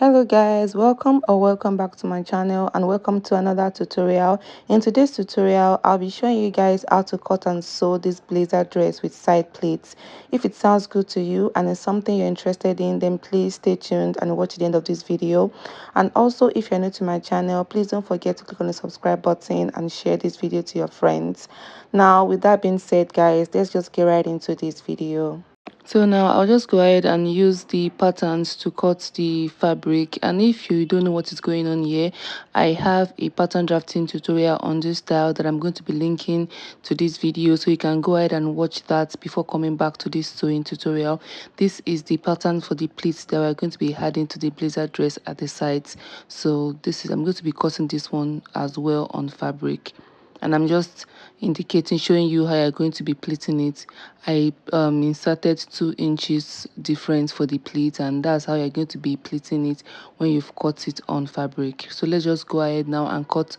Hello guys, welcome back to my channel and welcome to another tutorial. In today's tutorial I'll be showing you guys how to cut and sew this blazer dress with side pleats. If it sounds good to you and it's something you're interested in, then please stay tuned and watch the end of this video. And also, if you're new to my channel, please don't forget to click on the subscribe button and share this video to your friends. Now with that being said guys, let's just get right into this video. So now I'll just go ahead and use the patterns to cut the fabric. And if you don't know what is going on here, I have a pattern drafting tutorial on this style that I'm going to be linking to this video, so you can go ahead and watch that before coming back to this sewing tutorial. This is the pattern for the pleats that we're going to be adding to the blazer dress at the sides. So I'm going to be cutting this one as well on fabric, and I'm just indicating, showing you how you're going to be pleating it. I inserted 2 inches difference for the pleat, and that's how you're going to be pleating it when you've cut it on fabric. So let's just go ahead now and cut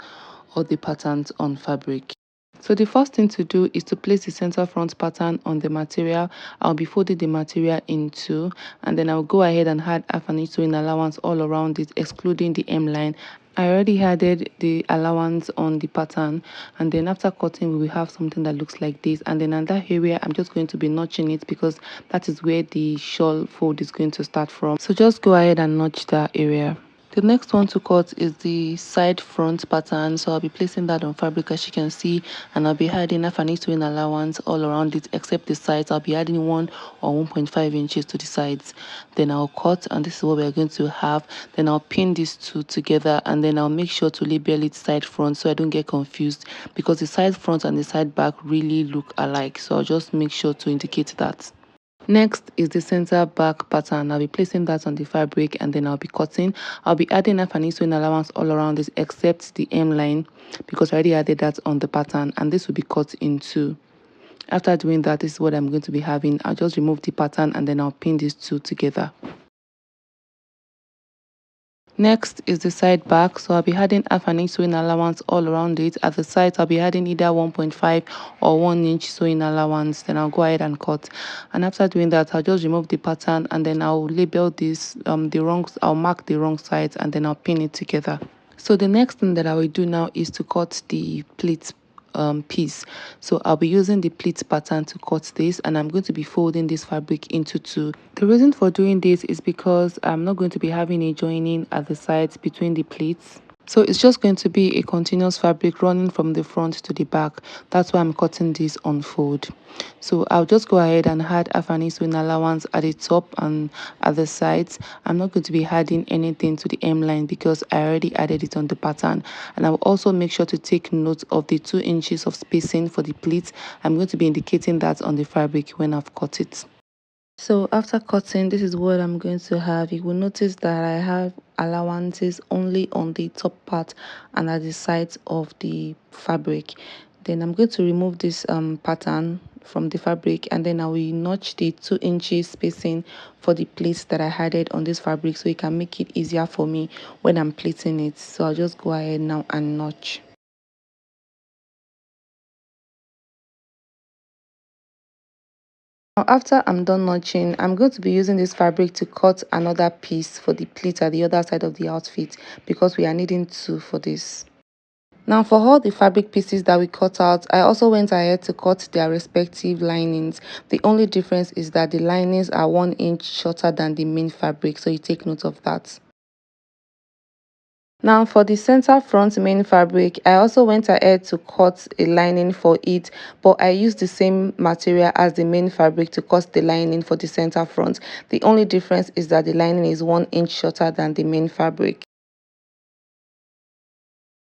all the patterns on fabric. So the first thing to do is to place the center front pattern on the material. I'll be folding the material in 2, and then I'll go ahead and add half an inch sewing allowance all around it, excluding the hemline. I already added the allowance on the pattern, and then after cutting we will have something that looks like this. And then in that area I'm just going to be notching it because that is where the shawl fold is going to start from. So just go ahead and notch that area. The next one to cut is the side front pattern, so I'll be placing that on fabric as you can see, and I'll be adding half an inch sewing allowance all around it except the sides. I'll be adding 1 or 1.5 inches to the sides. Then I'll cut, and this is what we're going to have. Then I'll pin these 2 together, and then I'll make sure to label it side front so I don't get confused, because the side front and the side back really look alike, so I'll just make sure to indicate that. Next is the center back pattern. I'll be placing that on the fabric, and then I'll be cutting. I'll be adding half an inch sewing allowance all around this except the hemline, because I already added that on the pattern, and this will be cut in 2. After doing that, this is what I'm going to be having. I'll just remove the pattern and then I'll pin these 2 together. Next is the side back, so I'll be adding half an inch sewing allowance all around it. At the sides I'll be adding either 1.5 or 1 inch sewing allowance. Then I'll go ahead and cut, and after doing that I'll just remove the pattern, and then I'll label this I'll mark the wrong sides, and then I'll pin it together. So the next thing that I will do now is to cut the pleats piece. So I'll be using the pleats pattern to cut this, and I'm going to be folding this fabric into 2. The reason for doing this is because I'm not going to be having a joining at the sides between the pleats. So it's just going to be a continuous fabric running from the front to the back. That's why I'm cutting this on fold. So I'll just go ahead and add half an inch sewing allowance at the top and at the sides. I'm not going to be adding anything to the hemline because I already added it on the pattern. And I will also make sure to take note of the 2 inches of spacing for the pleats. I'm going to be indicating that on the fabric when I've cut it. So after cutting, this is what I'm going to have. You will notice that I have allowances only on the top part and at the sides of the fabric. Then I'm going to remove this pattern from the fabric, and then I will notch the 2 inches spacing for the pleats that I added on this fabric, so it can make it easier for me when I'm pleating it. So I'll just go ahead now and notch. Now, after I'm done notching, I'm going to be using this fabric to cut another piece for the pleat at the other side of the outfit, because we are needing 2 for this. Now for all the fabric pieces that we cut out, I also went ahead to cut their respective linings. The only difference is that the linings are 1 inch shorter than the main fabric, so you take note of that. Now for the center front main fabric, I also went ahead to cut a lining for it, but I used the same material as the main fabric to cut the lining for the center front. The only difference is that the lining is 1 inch shorter than the main fabric.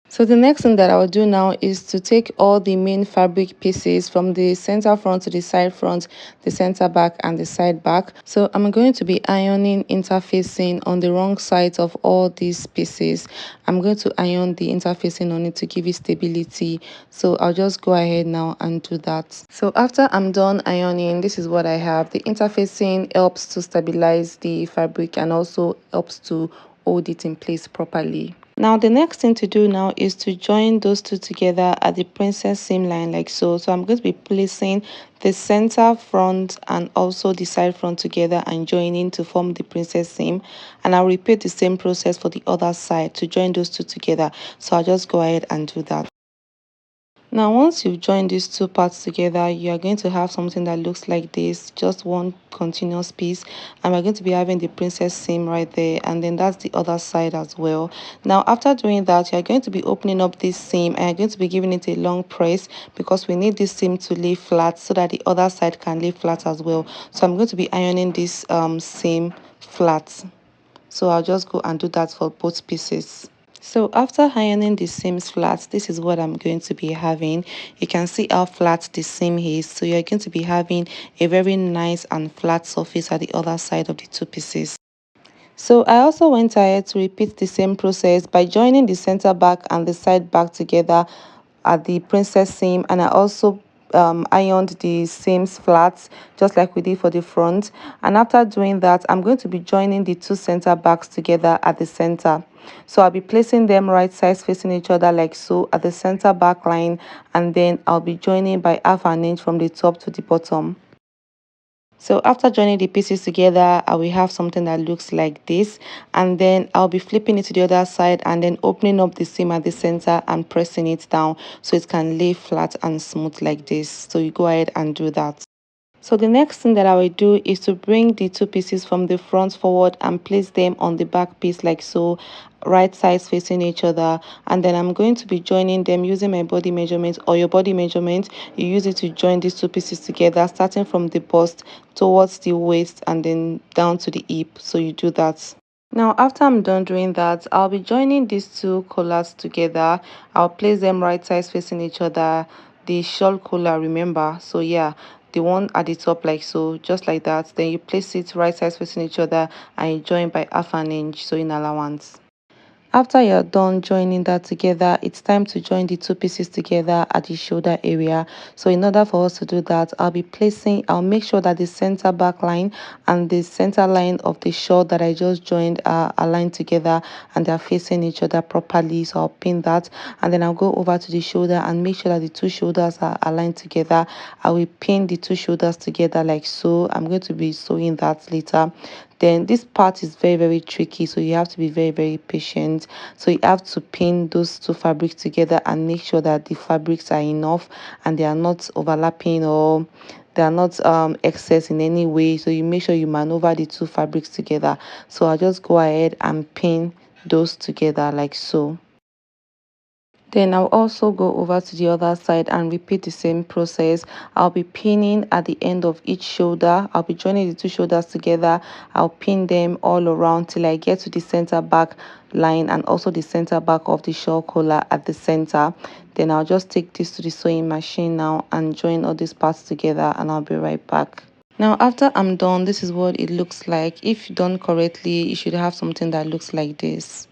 So the next thing that I will do now is to take all the main fabric pieces from the center front to the side front, the center back and the side back. So I'm going to be ironing interfacing on the wrong sides of all these pieces. I'm going to iron the interfacing on it to give it stability. So I'll just go ahead now and do that. So after I'm done ironing, this is what I have. The interfacing helps to stabilize the fabric and also helps to hold it in place properly. Now the next thing to do now is to join those two together at the princess seam line like so. So I'm going to be placing the center front and also the side front together and joining to form the princess seam, and I'll repeat the same process for the other side to join those two together. So I'll just go ahead and do that. Now once you've joined these two parts together, you are going to have something that looks like this, just one continuous piece, and we're going to be having the princess seam right there, and then that's the other side as well. Now after doing that, you're going to be opening up this seam and you're going to be giving it a long press because we need this seam to lay flat so that the other side can lay flat as well. So I'm going to be ironing this seam flat, so I'll just go and do that for both pieces. So after ironing the seams flat, this is what I'm going to be having. You can see how flat the seam is. So you're going to be having a very nice and flat surface at the other side of the two pieces. So I also went ahead to repeat the same process by joining the center back and the side back together at the princess seam, and I also ironed the seams flat just like we did for the front. And after doing that, I'm going to be joining the two center backs together at the center. So I'll be placing them right sides facing each other like so at the center back line, and then I'll be joining by half an inch from the top to the bottom. So after joining the pieces together, I will have something that looks like this, and then I'll be flipping it to the other side and then opening up the seam at the center and pressing it down so it can lay flat and smooth like this. So you go ahead and do that. So the next thing that I will do is to bring the two pieces from the front forward and place them on the back piece like so, right sides facing each other, and then I'm going to be joining them using my body measurement or your body measurement. You use it to join these two pieces together, starting from the bust towards the waist and then down to the hip. So you do that. Now after I'm done doing that, I'll be joining these two collars together. I'll place them right sides facing each other, the shawl collar, remember. So yeah, the one at the top like so, just like that. Then you place it right sides facing each other and you join by half an inch, so in allowance. After you're done joining that together, it's time to join the two pieces together at the shoulder area. So in order for us to do that, I'll make sure that the center back line and the center line of the shawl that I just joined are aligned together and they're facing each other properly. So I'll pin that, and then I'll go over to the shoulder and make sure that the two shoulders are aligned together. I will pin the two shoulders together like so. I'm going to be sewing that later. Then this part is very tricky, so you have to be very patient. So you have to pin those two fabrics together and make sure that the fabrics are enough and they are not overlapping or they are not excess in any way. So you make sure you maneuver the two fabrics together. So I'll just go ahead and pin those together like so. Then I'll also go over to the other side and repeat the same process. I'll be pinning at the end of each shoulder. I'll be joining the two shoulders together. I'll pin them all around till I get to the center back line and also the center back of the shawl collar at the center. Then I'll just take this to the sewing machine now and join all these parts together, and I'll be right back. Now after I'm done, this is what it looks like. If done correctly, you should have something that looks like this.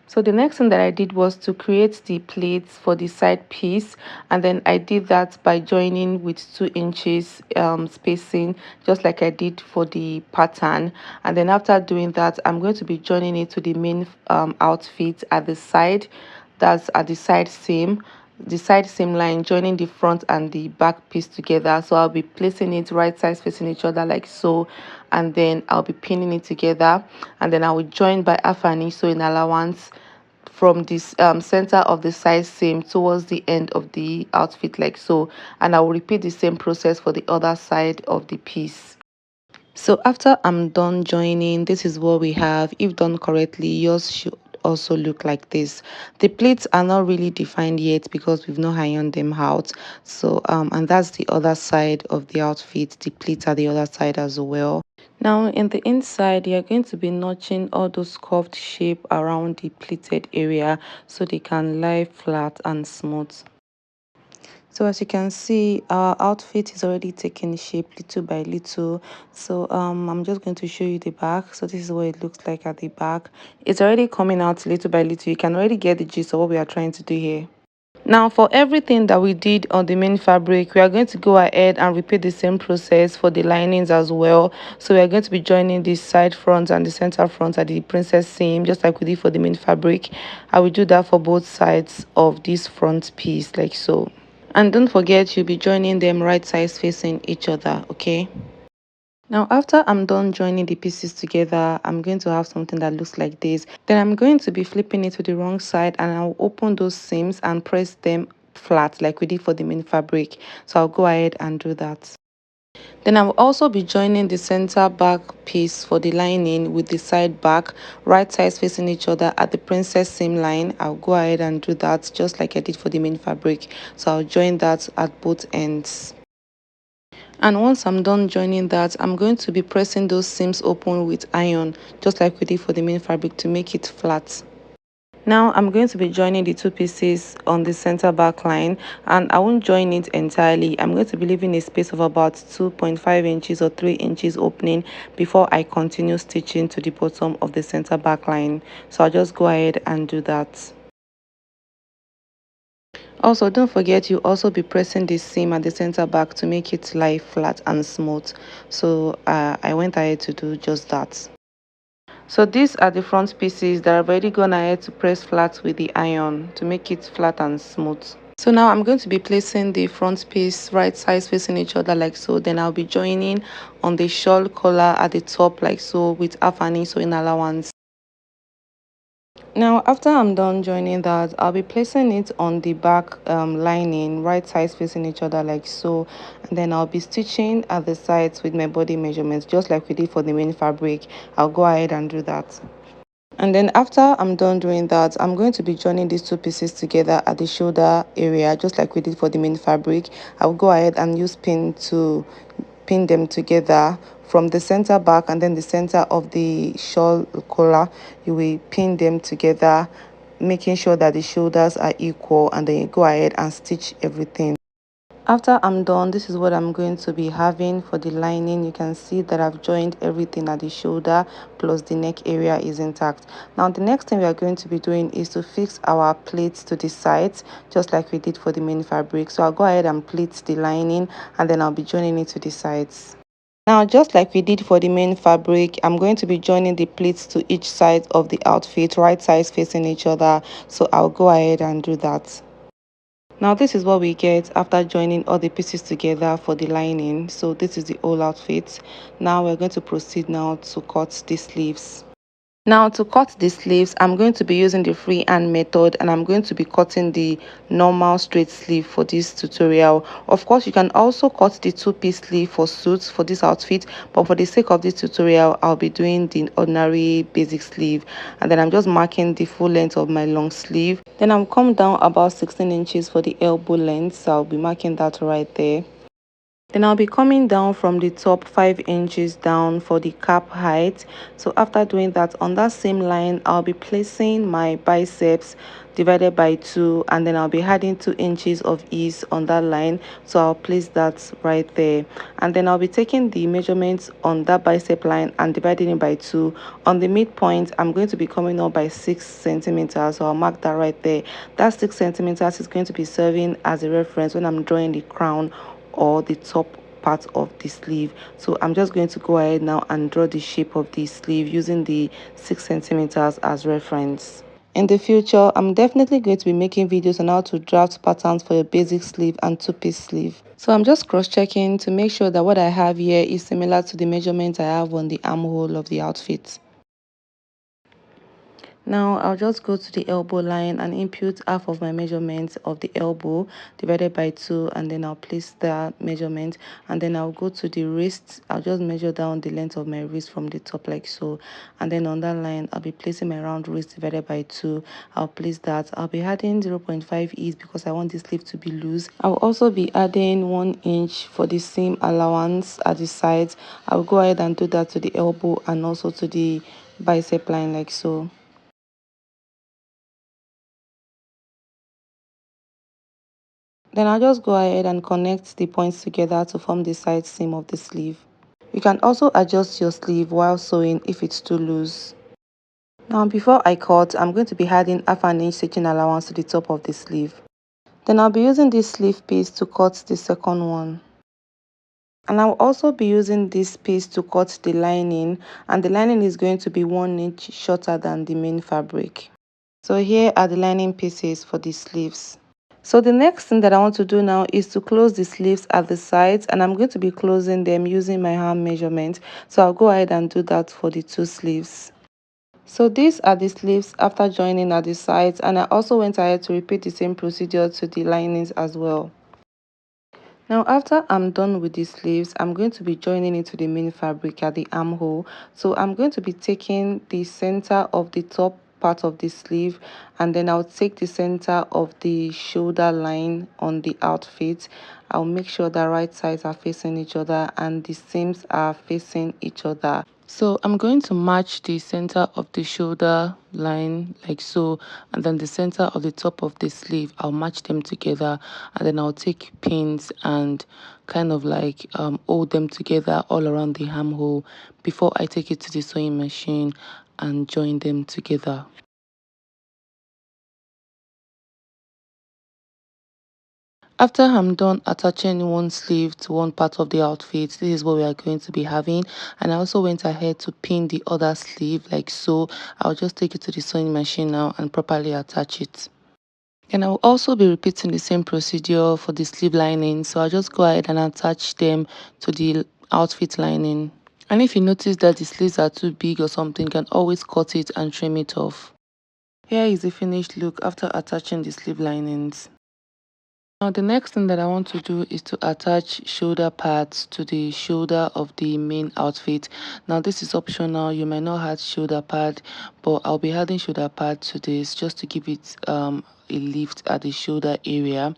So the next thing that I did was to create the pleats for the side piece, and then I did that by joining with 2 inches spacing, just like I did for the pattern. And then after doing that, I'm going to be joining it to the main outfit at the side, that's at the side seam line, joining the front and the back piece together. So I'll be placing it right sides facing each other like so, and then I'll be pinning it together, and then I will join by half an inch, so in allowance, from this center of the side seam towards the end of the outfit like so, and I will repeat the same process for the other side of the piece. So after I'm done joining, this is what we have. If done correctly, yours should also look like this. The pleats are not really defined yet because we've not ironed them out. So and that's the other side of the outfit. The pleats are the other side as well. Now in the inside, you're going to be notching all those curved shape around the pleated area so they can lie flat and smooth. So as you can see, our outfit is already taking shape little by little. So I'm just going to show you the back. So this is what it looks like at the back. It's already coming out little by little. You can already get the gist of what we are trying to do here. Now for everything that we did on the main fabric, we are going to go ahead and repeat the same process for the linings as well. So we are going to be joining the side front and the center front at the princess seam, just like we did for the main fabric. I will do that for both sides of this front piece, like so. And don't forget, you'll be joining them right sides facing each other, okay? Now after I'm done joining the pieces together, I'm going to have something that looks like this. Then I'm going to be flipping it to the wrong side, and I'll open those seams and press them flat like we did for the main fabric. So I'll go ahead and do that. Then I'll also be joining the center back piece for the lining with the side back, right sides facing each other at the princess seam line. I'll go ahead and do that just like I did for the main fabric. So I'll join that at both ends. And once I'm done joining that, I'm going to be pressing those seams open with iron, just like we did for the main fabric, to make it flat. Now I'm going to be joining the two pieces on the center back line, and I won't join it entirely. I'm going to be leaving a space of about 2.5 inches or 3 inches opening before I continue stitching to the bottom of the center back line. So I'll just go ahead and do that. Also, don't forget, you also be pressing the seam at the center back to make it lie flat and smooth. So I went ahead to do just that. So these are the front pieces that I've already gone ahead to press flat with the iron to make it flat and smooth. So now I'm going to be placing the front piece right sides facing each other like so. Then I'll be joining on the shawl collar at the top like so with half an inch sewing allowance. Now after I'm done joining that, I'll be placing it on the back lining, right sides facing each other like so, and then I'll be stitching at the sides with my body measurements just like we did for the main fabric. I'll go ahead and do that. And then after I'm done doing that, I'm going to be joining these two pieces together at the shoulder area just like we did for the main fabric. I'll go ahead and use pin to pin them together from the center back, and then the center of the shawl collar. You will pin them together, making sure that the shoulders are equal, and then you go ahead and stitch everything. After I'm done, this is what I'm going to be having for the lining. You can see that I've joined everything at the shoulder, plus the neck area is intact. Now the next thing we are going to be doing is to fix our pleats to the sides just like we did for the main fabric. So I'll go ahead and pleat the lining, and then I'll be joining it to the sides. Now just like we did for the main fabric, I'm going to be joining the pleats to each side of the outfit, right sides facing each other. So I'll go ahead and do that. Now this is what we get after joining all the pieces together for the lining. So this is the whole outfit. Now we're going to proceed now to cut the sleeves. Now to cut the sleeves, I'm going to be using the freehand method, and I'm going to be cutting the normal straight sleeve for this tutorial. Of course, you can also cut the two-piece sleeve for suits for this outfit, but for the sake of this tutorial, I'll be doing the ordinary basic sleeve. And then I'm just marking the full length of my long sleeve. Then I'll come down about 16 inches for the elbow length, so I'll be marking that right there. Then I'll be coming down from the top 5 inches down for the cap height. So after doing that, on that same line, I'll be placing my biceps divided by 2, and then I'll be adding 2 inches of ease on that line. So I'll place that right there, and then I'll be taking the measurements on that bicep line and dividing it by 2. On the midpoint, I'm going to be coming up by 6 centimeters, so I'll mark that right there. That 6 centimeters is going to be serving as a reference when I'm drawing the crown or the top part of the sleeve. So I'm just going to go ahead now and draw the shape of the sleeve using the 6 centimeters as reference. In the future, I'm definitely going to be making videos on how to draft patterns for your basic sleeve and two-piece sleeve. So I'm just cross-checking to make sure that what I have here is similar to the measurement I have on the armhole of the outfit. Now I'll just go to the elbow line and input half of my measurement of the elbow divided by 2, and then I'll place that measurement, and then I'll go to the wrist. I'll just measure down the length of my wrist from the top like so, and then on that line I'll be placing my round wrist divided by 2. I'll place that. I'll be adding 0.5 ease because I want the sleeve to be loose. I'll also be adding 1 inch for the seam allowance at the sides. I'll go ahead and do that to the elbow and also to the bicep line like so. Then I'll just go ahead and connect the points together to form the side seam of the sleeve. You can also adjust your sleeve while sewing if it's too loose. Now before I cut, I'm going to be adding half an inch stitching allowance to the top of the sleeve. Then I'll be using this sleeve piece to cut the second one. And I'll also be using this piece to cut the lining, and the lining is going to be 1 inch shorter than the main fabric. So here are the lining pieces for the sleeves. So the next thing that I want to do now is to close the sleeves at the sides, and I'm going to be closing them using my hand measurement. So I'll go ahead and do that for the two sleeves. So these are the sleeves after joining at the sides, and I also went ahead to repeat the same procedure to the linings as well. Now after I'm done with the sleeves, I'm going to be joining into the main fabric at the armhole. So I'm going to be taking the center of the top part of the sleeve, and then I'll take the center of the shoulder line on the outfit. I'll make sure the right sides are facing each other and the seams are facing each other. So I'm going to match the center of the shoulder line like so, and then the center of the top of the sleeve, I'll match them together, and then I'll take pins and kind of like hold them together all around the armhole before I take it to the sewing machine and join them together. After I'm done attaching one sleeve to one part of the outfit, this is what we are going to be having. And I also went ahead to pin the other sleeve like so. I'll just take it to the sewing machine now and properly attach it. And I'll also be repeating the same procedure for the sleeve lining. So I'll just go ahead and attach them to the outfit lining. And if you notice that the sleeves are too big or something, you can always cut it and trim it off. Here is the finished look after attaching the sleeve linings. Now the next thing that I want to do is to attach shoulder pads to the shoulder of the main outfit. Now this is optional, you might not add shoulder pad, but I'll be adding shoulder pad to this just to give it a lift at the shoulder area.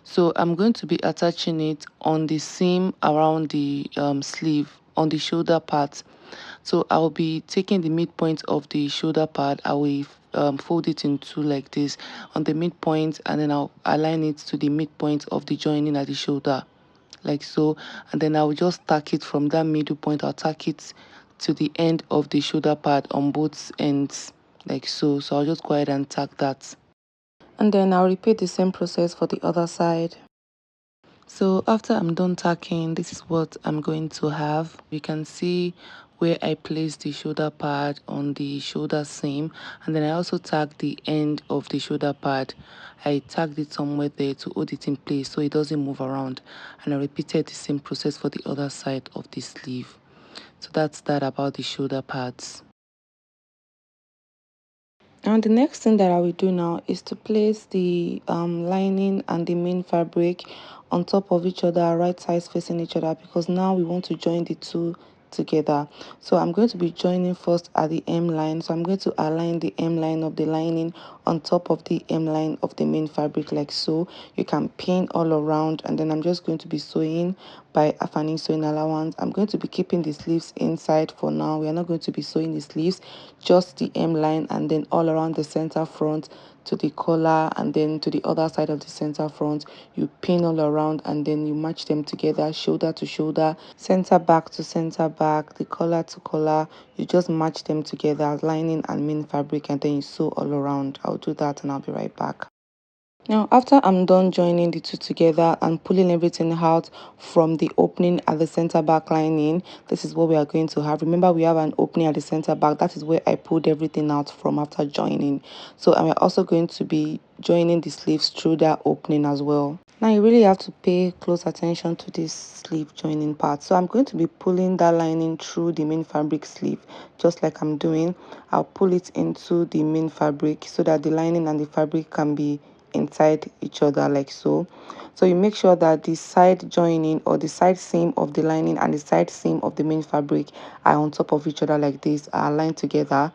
So I'm going to be attaching it on the seam around the sleeve on the shoulder part. So I'll be taking the midpoint of the shoulder pad. I will fold it in two like this on the midpoint, and then I'll align it to the midpoint of the joining at the shoulder like so, and then I'll just tack it from that middle point. I'll tack it to the end of the shoulder pad on both ends like so. So I'll just go ahead and tack that, and then I'll repeat the same process for the other side. So after I'm done tacking, this is what I'm going to have. You can see where I placed the shoulder pad on the shoulder seam, and then I also tagged the end of the shoulder pad. I tagged it somewhere there to hold it in place so it doesn't move around, and I repeated the same process for the other side of the sleeve. So that's that about the shoulder pads. And the next thing that I will do now is to place the lining and the main fabric on top of each other, right sides facing each other, because now we want to join the two together. So I'm going to be joining first at the hem line. So I'm going to align the hem line of the lining on top of the hem line of the main fabric like so. You can pin all around, and then I'm just going to be sewing by half an inch sewing allowance. I'm going to be keeping the sleeves inside for now. We are not going to be sewing the sleeves, just the hem line, and then all around the center front to the collar, and then to the other side of the center front you pin all around, and then you match them together, shoulder to shoulder, center back to center back, the collar to collar. You just match them together, lining and main fabric, and then you sew all around. I'll do that and I'll be right back. Now after I'm done joining the two together and pulling everything out from the opening at the center back lining, this is what we are going to have. Remember, we have an opening at the center back. That is where I pulled everything out from after joining. So I'm also going to be joining the sleeves through that opening as well. Now you really have to pay close attention to this sleeve joining part. So I'm going to be pulling that lining through the main fabric sleeve, just like I'm doing. I'll pull it into the main fabric so that the lining and the fabric can be inside each other like so. So you make sure that the side joining or the side seam of the lining and the side seam of the main fabric are on top of each other like this, are aligned together.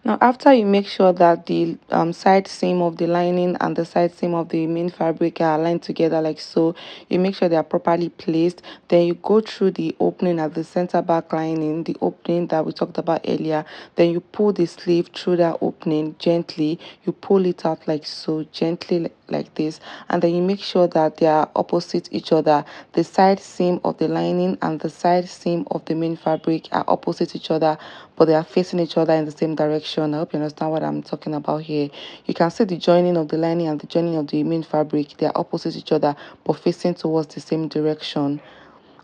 Now after you make sure that the side seam of the lining and the side seam of the main fabric are aligned together like so, you make sure they are properly placed. Then you go through the opening at the center back lining, the opening that we talked about earlier. Then you pull the sleeve through that opening gently. You pull it out like so, gently like this, and then you make sure that they are opposite each other. The side seam of the lining and the side seam of the main fabric are opposite each other, but they are facing each other in the same direction. direction. I hope you understand what I'm talking about here. You can see the joining of the lining and the joining of the main fabric. They are opposite each other but facing towards the same direction.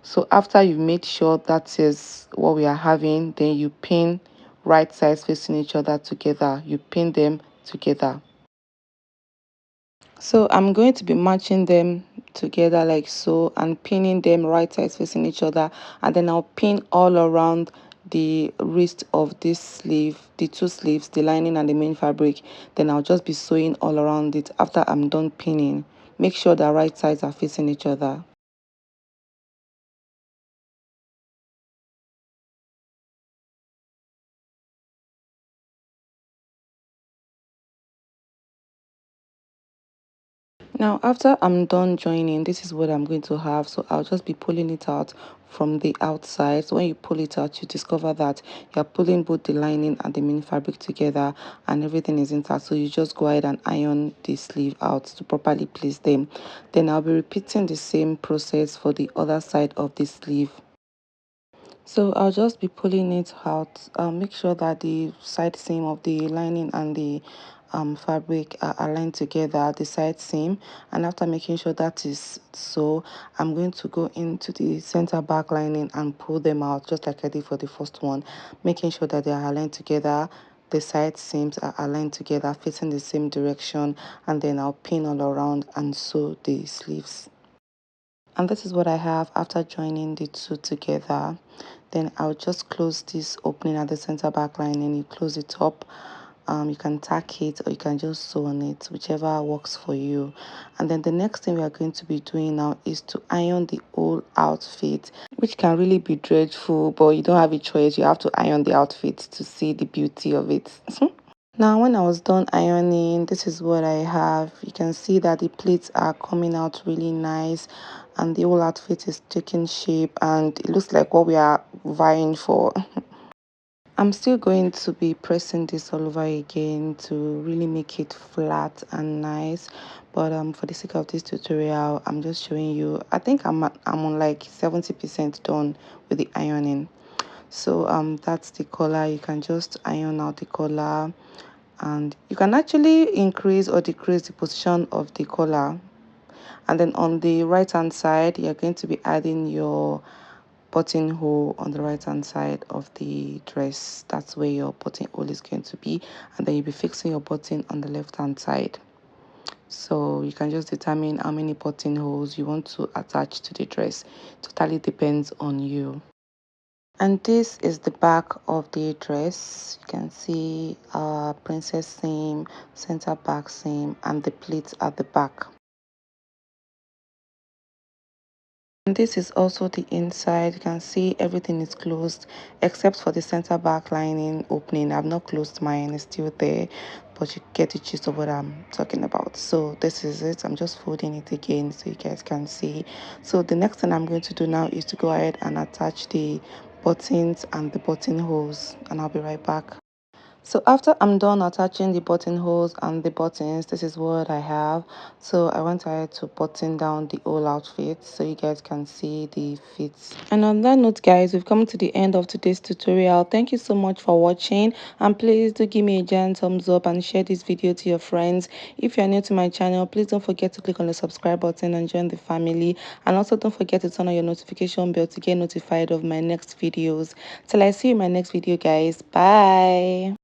So after you've made sure that is what we are having, then you pin right sides facing each other together. You pin them together. So I'm going to be matching them together like so and pinning them right sides facing each other, and then I'll pin all around the wrist of this sleeve, the two sleeves, the lining and the main fabric. Then I'll just be sewing all around it after I'm done pinning. Make sure the right sides are facing each other. Now after I'm done joining, this is what I'm going to have. So I'll just be pulling it out from the outside. So when you pull it out, you discover that you're pulling both the lining and the main fabric together and everything is intact. So you just go ahead and iron the sleeve out to properly place them. Then I'll be repeating the same process for the other side of the sleeve. So I'll just be pulling it out. Make sure that the side seam of the lining and the fabric are aligned together, the side seam. And after making sure that is so, I'm going to go into the center back lining and pull them out just like I did for the first one, making sure that they are aligned together. The side seams are aligned together, facing the same direction, and then I'll pin all around and sew the sleeves. And this is what I have after joining the two together. Then I'll just close this opening at the center back line and you close it up. You can tack it or you can just sew on it, whichever works for you. And then the next thing we are going to be doing now is to iron the whole outfit, which can really be dreadful, but you don't have a choice. You have to iron the outfit to see the beauty of it. Now when I was done ironing, this is what I have. You can see that the pleats are coming out really nice and the whole outfit is taking shape and it looks like what we are vying for. I'm still going to be pressing this all over again to really make it flat and nice, but for the sake of this tutorial, I'm just showing you. I think I'm on like 70% done with the ironing. So that's the collar. You can just iron out the collar and you can actually increase or decrease the position of the collar. And then on the right hand side, you're going to be adding your buttonhole on the right hand side of the dress. That's where your buttonhole is going to be, and then you'll be fixing your button on the left hand side. So you can just determine how many buttonholes you want to attach to the dress. Totally depends on you. And this is the back of the dress. You can see princess seam, center back seam, and the pleats at the back. And this is also the inside. You can see everything is closed except for the center back lining opening. I've not closed mine, it's still there, but you get the gist of what I'm talking about. So this is it. I'm just folding it again so you guys can see. So the next thing I'm going to do now is to go ahead and attach the buttons and the buttonholes, and I'll be right back. So after I'm done attaching the buttonholes and the buttons, this is what I have. So I went ahead to button down the whole outfit so you guys can see the fits. And on that note, guys, we've come to the end of today's tutorial. Thank you so much for watching, and please do give me a giant thumbs up and share this video to your friends. If you're new to my channel, please don't forget to click on the subscribe button and join the family, and also don't forget to turn on your notification bell to get notified of my next videos. Till I see you in my next video, guys. Bye.